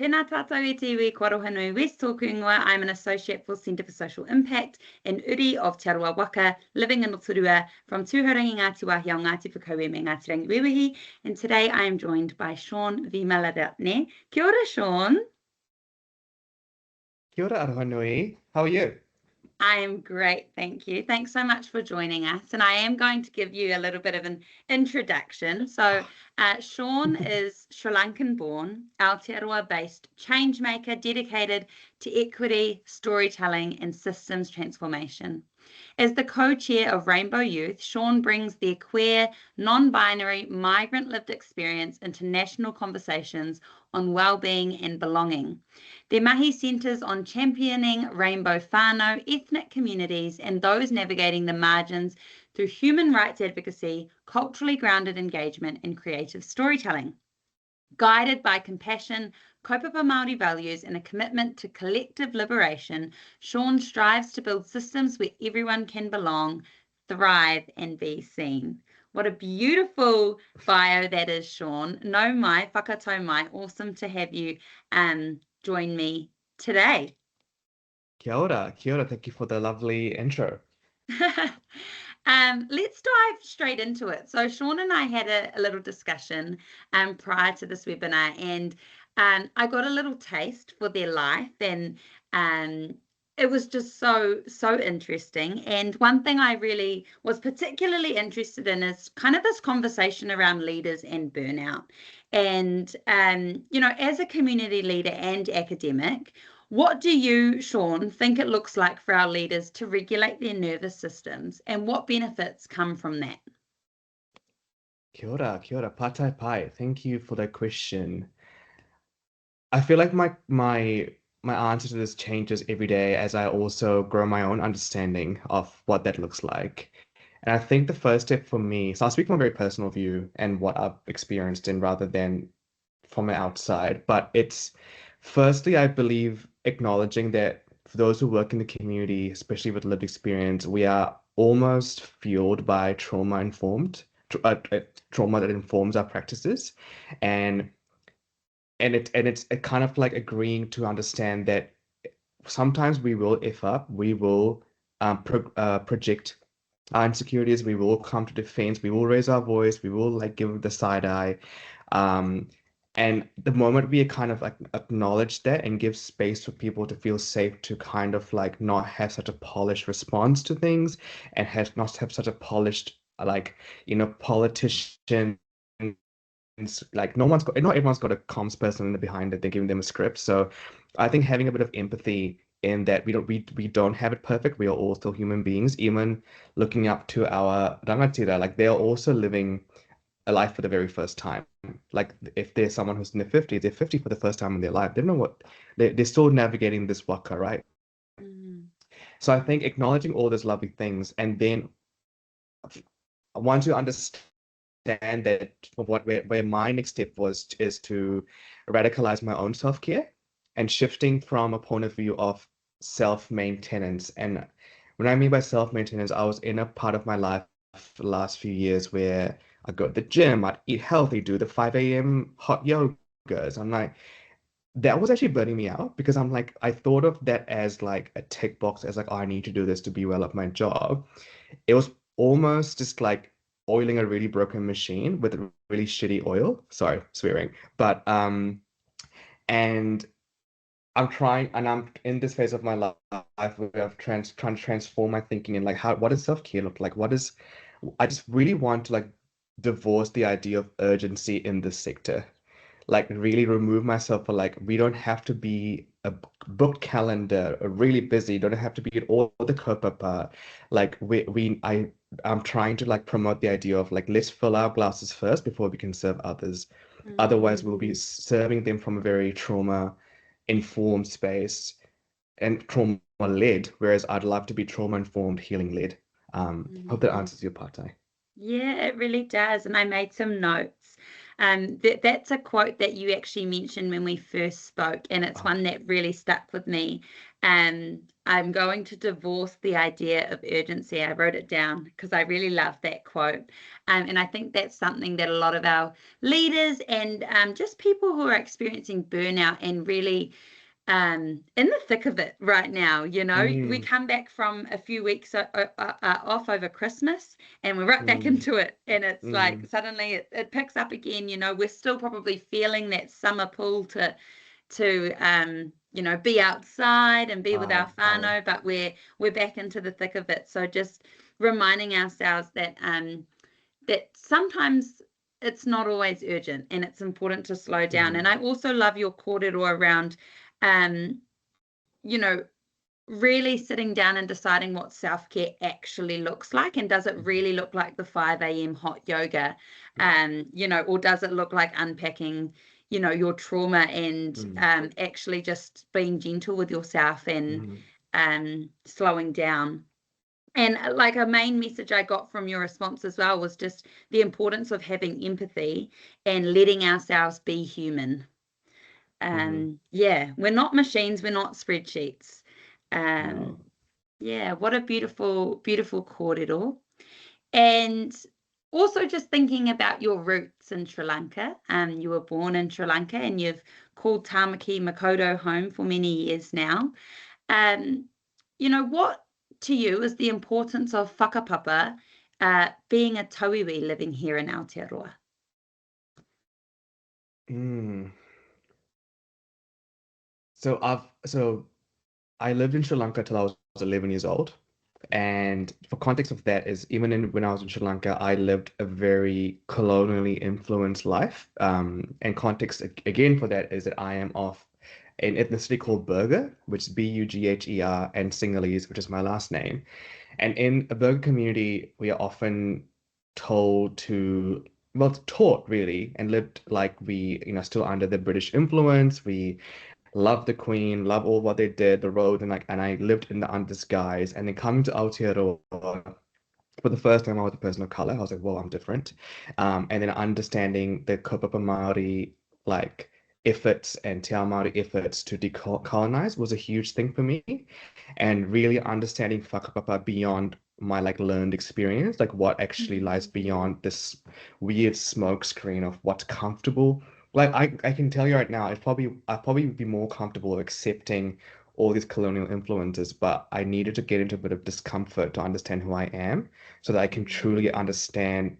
Tēnā tātou e te iwi kua roha nui West tōku ingoa. I'm an associate for Centre for Social Impact in Uri of Aotearoa Waka, living in Rotorua from Tūhorangi Ngāti Wāhi o Ngāti Whakauē me Ngāti Rangi Wewehi. And today I am joined by Shawn Wimalaratne. Kia ora, Shawn. Kia ora, aroha nui. How are you? I am great, thank you. Thanks so much for joining us. And I am going to give you a little bit of an introduction. So Shawn is Sri Lankan born, Aotearoa based changemaker dedicated to equity, storytelling and systems transformation. As the co-chair of Rainbow Youth, Shawn brings their queer, non-binary, migrant lived experience into national conversations on wellbeing and belonging. Their mahi centres on championing rainbow whānau, ethnic communities and those navigating the margins through human rights advocacy, culturally grounded engagement and creative storytelling. Guided by compassion, kaupapa Māori values and a commitment to collective liberation, Shawn strives to build systems where everyone can belong, thrive and be seen. What a beautiful bio that is, Shawn. No mai, whakatau mai. Awesome to have you join me today. Kia ora, kia ora. Thank you for the lovely intro. Let's dive straight into it. So Shawn and I had a little discussion prior to this webinar, and I got a little taste for their life, and it was just so interesting. And one thing I really was particularly interested in is kind of this conversation around leaders and burnout. And you know, as a community leader and academic, what do you, Shawn, think it looks like for our leaders to regulate their nervous systems, and what benefits come from that? Kia ora, patai pai. Thank you for that question. I feel like my answer to this changes every day as I also grow my own understanding of what that looks like. And I think the first step for me, so I'll speak from a very personal view and what I've experienced in rather than from the outside, but it's firstly, I believe acknowledging that for those who work in the community, especially with lived experience, we are almost fueled by trauma that informs our practices, and it's kind of like agreeing to understand that sometimes we will F up, we will project our insecurities, we will come to defense, we will raise our voice, we will like give the side eye. And the moment we kind of like acknowledge that and give space for people to feel safe to kind of like not have such a polished response to things and not have such a polished, like, you know, politician, like not everyone's got a comms person behind it, they're giving them a script. So I think having a bit of empathy in that we don't have it perfect, we are all still human beings, even looking up to our rangatira, like they are also living a life for the very first time. Like if there's someone who's in their 50s, they're 50 for the first time in their life. They don't know what they're still navigating this waka, right? So I think acknowledging all those lovely things, and then once you understand that where my next step is to radicalize my own self-care and shifting from a point of view of self-maintenance. And when I mean by self-maintenance, I was in a part of my life for the last few years where I go to the gym, I'd eat healthy, do the 5 a.m. hot yogas. I'm like, that was actually burning me out because I'm like, I thought of that as like a tick box, as like, oh, I need to do this to be well at my job. It was almost just like oiling a really broken machine with really shitty oil. Sorry, swearing. But and I'm in this phase of my life where I'm trying to transform my thinking and like what does self-care look like? I just really want to like divorce the idea of urgency in this sector, like really remove myself for like, we don't have to be a booked calendar, really busy, don't have to be at all the kaupapa. Like I'm trying to like promote the idea of like, let's fill our glasses first before we can serve others. Otherwise we'll be serving them from a very trauma informed space and trauma led, whereas I'd love to be trauma informed, healing led. Hope that answers your part. Yeah, it really does. And I made some notes That's a quote that you actually mentioned when we first spoke, and it's one that really stuck with me. I'm going to divorce the idea of urgency. I wrote it down because I really love that quote. And I think that's something that a lot of our leaders and just people who are experiencing burnout and really in the thick of it right now, we come back from a few weeks off over Christmas, and we're right back into it, and it's like suddenly it picks up again. We're still probably feeling that summer pull to be outside and be with our whānau, but we're back into the thick of it. So just reminding ourselves that sometimes it's not always urgent, and it's important to slow down. And I also love your kōrero around really sitting down and deciding what self-care actually looks like, and does it really look like the 5 a.m. hot yoga, or does it look like unpacking your trauma and actually just being gentle with yourself and slowing down. And like a main message I got from your response as well was just the importance of having empathy and letting ourselves be human. Yeah, we're not machines, we're not spreadsheets. Yeah, what a beautiful, beautiful kōrero. And also just thinking about your roots in Sri Lanka. You were born in Sri Lanka and you've called Tāmaki Makaurau home for many years now. What to you is the importance of whakapapa being a tauiwi living here in Aotearoa? So I lived in Sri Lanka till I was 11 years old. And for context of that is even when I was in Sri Lanka, I lived a very colonially influenced life. And context again for that is that I am of an ethnicity called Burgher, which is Bugher, and Sinhalese, which is my last name. And in a Burgher community, we are often taught really, and lived like we, still under the British influence. We love the Queen, love all what they did, the road, and I lived in the disguise. And then coming to Aotearoa for the first time, I was a person of color. I was like, "Whoa, I'm different." And then understanding the kaupapa Māori efforts and te ao Māori efforts to decolonize was a huge thing for me, and really understanding whakapapa beyond my learned experience, what actually lies beyond this weird smoke screen of what's comfortable. I can tell you right now, I'd probably be more comfortable accepting all these colonial influences, but I needed to get into a bit of discomfort to understand who I am, so that I can truly understand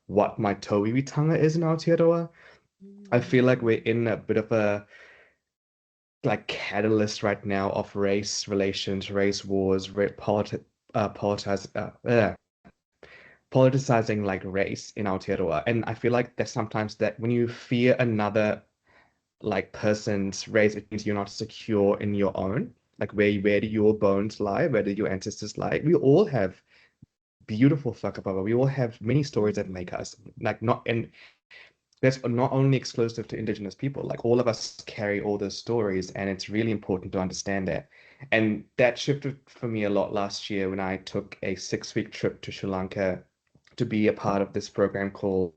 what my tauiwitanga is in Aotearoa. I feel like we're in a bit of a catalyst right now of race relations, race wars, politicizing race in Aotearoa. And I feel like that sometimes that when you fear another person's race, it means you're not secure in your own. Where do your bones lie? Where do your ancestors lie? We all have beautiful whakapapa. We all have many stories that make us that's not only exclusive to Indigenous people. All of us carry all those stories, and it's really important to understand that. And that shifted for me a lot last year when I took a 6-week trip to Sri Lanka to be a part of this program called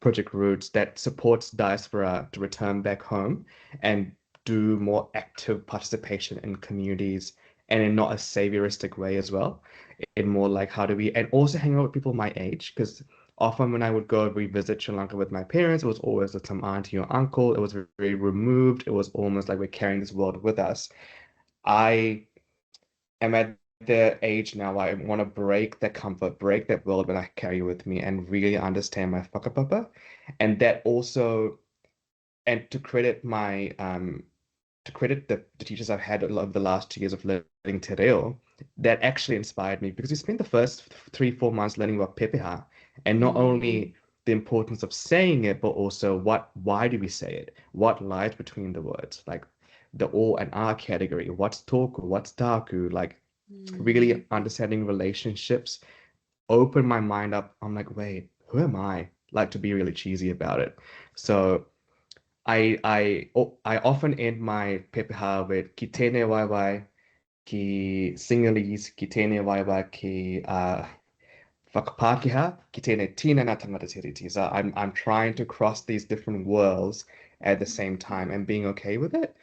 Project Roots that supports diaspora to return back home and do more active participation in communities, and in not a savioristic way as well. In more how do we, and also hang out with people my age, because often when I would go revisit Sri Lanka with my parents, it was always with some auntie or uncle. It was very removed. It was almost like we're carrying this world with us. I am at the age now I want to break that comfort, break that world that I carry with me, and really understand my whakapapa. And that also, and to credit the teachers I've had over the last 2 years of learning te reo, that actually inspired me, because we spent the first 3-4 months learning about pepeha, and not only the importance of saying it, but also why do we say it? What lies between the words? The O and R category. What's toku? What's taku? Really understanding relationships, open my mind up. I'm like, wait, who am I? To be really cheesy about it. So I often end my pepeha with ki tēnei waiwai, ki Sinhalese, ki tēnei waiwai, ki whakapākehā ki tēnei tīna ngā tangata tiriti. So I'm trying to cross these different worlds at the same time and being okay with it.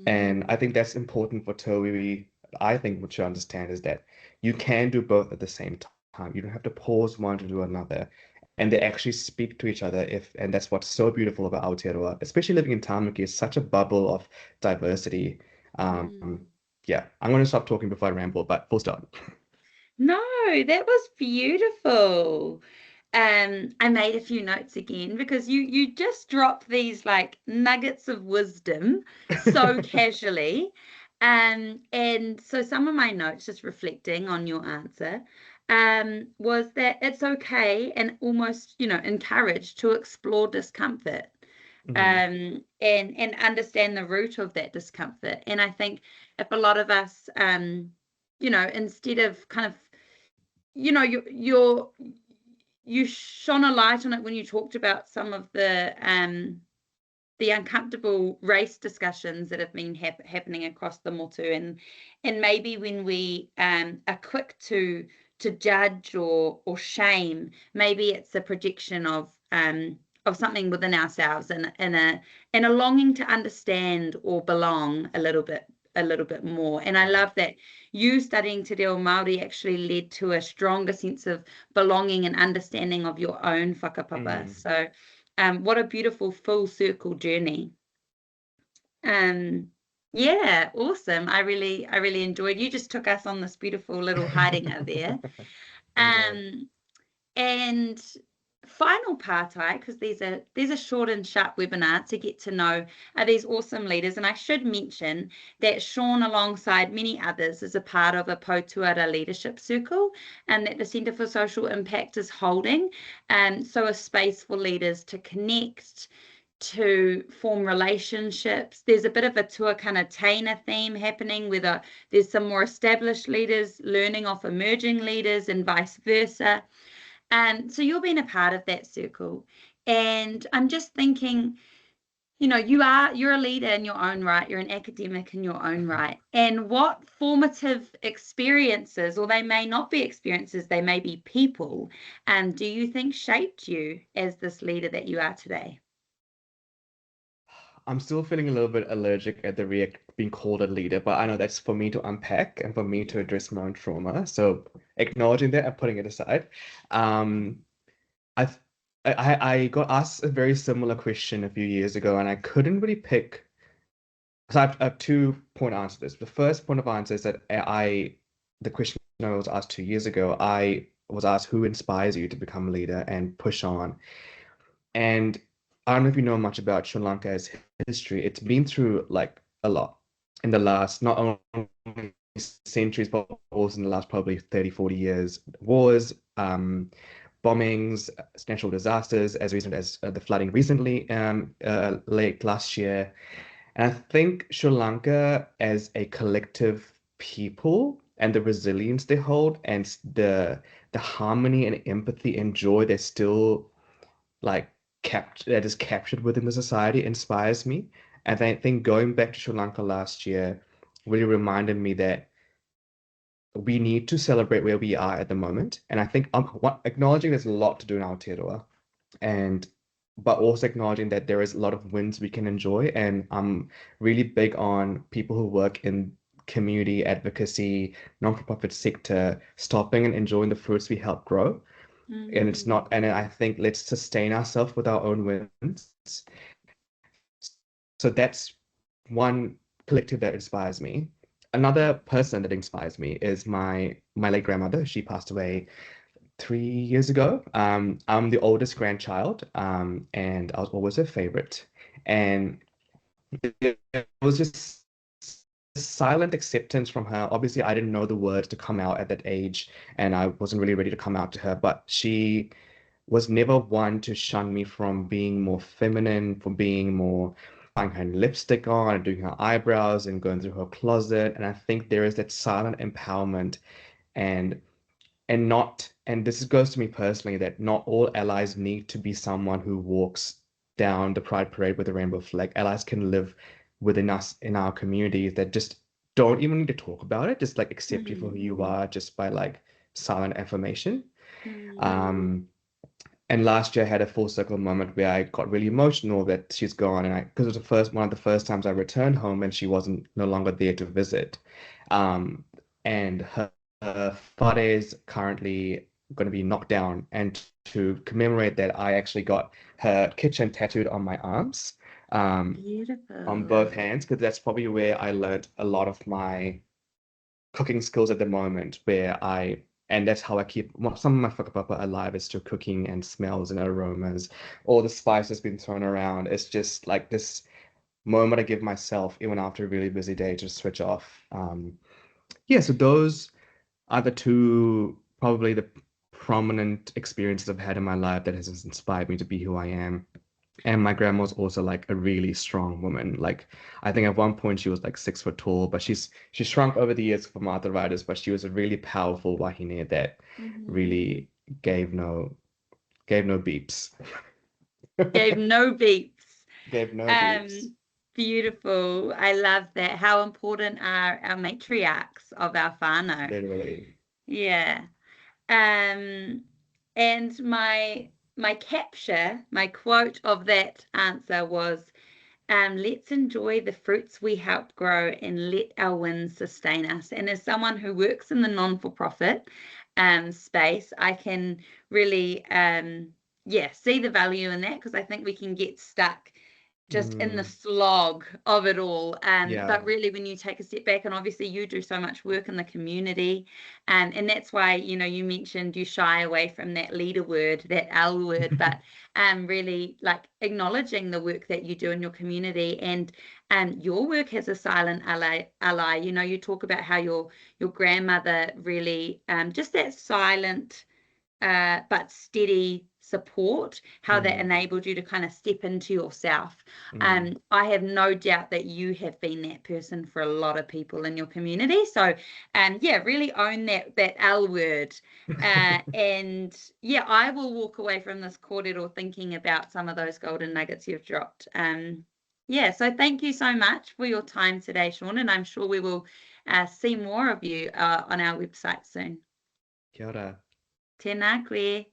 And I think that's important for Toby. I think what you understand is that you can do both at the same time. You don't have to pause one to do another. And they actually speak to each other and that's what's so beautiful about Aotearoa, especially living in Tāmaki, is such a bubble of diversity. Yeah, I'm going to stop talking before I ramble, but full stop. No, that was beautiful. I made a few notes again because you just dropped these like nuggets of wisdom so casually. And so some of my notes, just reflecting on your answer, was that it's okay and almost, encouraged to explore discomfort, and understand the root of that discomfort. And I think if a lot of us, instead of kind of, you shone a light on it when you talked about some of the uncomfortable race discussions that have been happening across the motu, and maybe when we are quick to judge or shame, maybe it's a projection of something within ourselves, and a longing to understand or belong a little bit more. And I love that you studying Te Reo Māori actually led to a stronger sense of belonging and understanding of your own whakapapa. So what a beautiful full circle journey. Yeah, awesome. I really enjoyed. You just took us on this beautiful little hiding out there. And final part, because these are short and sharp webinar to get to know these awesome leaders. And I should mention that Shawn, alongside many others, is a part of a Poutuara leadership circle, and that the Centre for Social Impact is holding. So a space for leaders to connect, to form relationships. There's a bit of a tuakana taina theme happening, whether there's some more established leaders learning off emerging leaders and vice versa. So you're being a part of that circle, and I'm just thinking, you're a leader in your own right, you're an academic in your own right, and what formative experiences, or they may not be experiences, they may be people, do you think shaped you as this leader that you are today? I'm still feeling a little bit allergic at the being called a leader, but I know that's for me to unpack and for me to address my own trauma. So acknowledging that and putting it aside. I got asked a very similar question a few years ago, and I couldn't really pick. So I have 2-point answer to this. The first point of answer is that the question I was asked 2 years ago, I was asked who inspires you to become a leader and push on. And I don't know if you know much about Sri Lanka's history. It's been through like a lot in the last, not only centuries, but also in the last probably 30, 40 years. Wars, bombings, natural disasters, as recent as the flooding recently, late last year. And I think Sri Lanka as a collective people and the resilience they hold and the harmony and empathy and joy they still like that is captured within the society inspires me. And I think going back to Sri Lanka last year really reminded me that we need to celebrate where we are at the moment. And I think acknowledging there's a lot to do in Aotearoa, but also acknowledging that there is a lot of wins we can enjoy. And I'm really big on people who work in community advocacy, non-for-profit sector, stopping and enjoying the fruits we help grow. And it's not, and I think let's sustain ourselves with our own wins. So that's one collective that inspires me. Another person that inspires me is my late grandmother. She passed away 3 years ago. I'm the oldest grandchild, and I was always her favorite. And it was just silent acceptance from her. Obviously, I didn't know the words to come out at that age, and I wasn't really ready to come out to her, but she was never one to shun me from being more feminine, from being more putting her lipstick on and doing her eyebrows and going through her closet. And I think there is that silent empowerment and this goes to me personally, that not all allies need to be someone who walks down the Pride Parade with a rainbow flag. Allies can live within us in our communities that just don't even need to talk about it, just like accept you for who you are just by like silent affirmation. Mm. And last year I had a full circle moment where I got really emotional that she's gone, and because it was one of the first times I returned home and she wasn't no longer there to visit. Um, and her whare is currently going to be knocked down, and to commemorate that, I actually got her kitchen tattooed on my arms, on Beautiful. both hands, because that's probably where I learned a lot of my cooking skills at the moment, and that's how I keep some of my whakapapa alive, is through cooking and smells and aromas. All the spices being thrown around. It's just like this moment I give myself even after a really busy day to switch off. Yeah, so those are the two, probably the prominent experiences I've had in my life that has inspired me to be who I am. And my grandma was also like a really strong woman. Like, I think at one point she was like 6 foot tall, but she shrunk over the years from arthritis, but she was a really powerful wahine that Mhm. really gave no beeps. Gave no beeps. Gave no beeps. Um, Beautiful. I love that. How important are our matriarchs of our whānau? Literally. Yeah. Um, and my capture, my quote of that answer was, let's enjoy the fruits we help grow and let our wins sustain us. And as someone who works in the non-for-profit space, I can really see the value in that, because I think we can get stuck just in the Mm, slog of it all. yeah. But really, when you take a step back, and obviously you do so much work in the community, and that's why, you mentioned you shy away from that leader word, that L word, but really like acknowledging the work that you do in your community, and your work as a silent ally. You talk about how your grandmother really, just that silent but steady support, how that Mm, enabled you to kind of step into yourself. mm. I have no doubt that you have been that person for a lot of people in your community. So, yeah, really own that L word. And yeah, I will walk away from this kōrero thinking about some of those golden nuggets you've dropped. Yeah, so thank you so much for your time today, Shawn, and I'm sure we will see more of you on our website soon. Kia ora. Tēnā koe.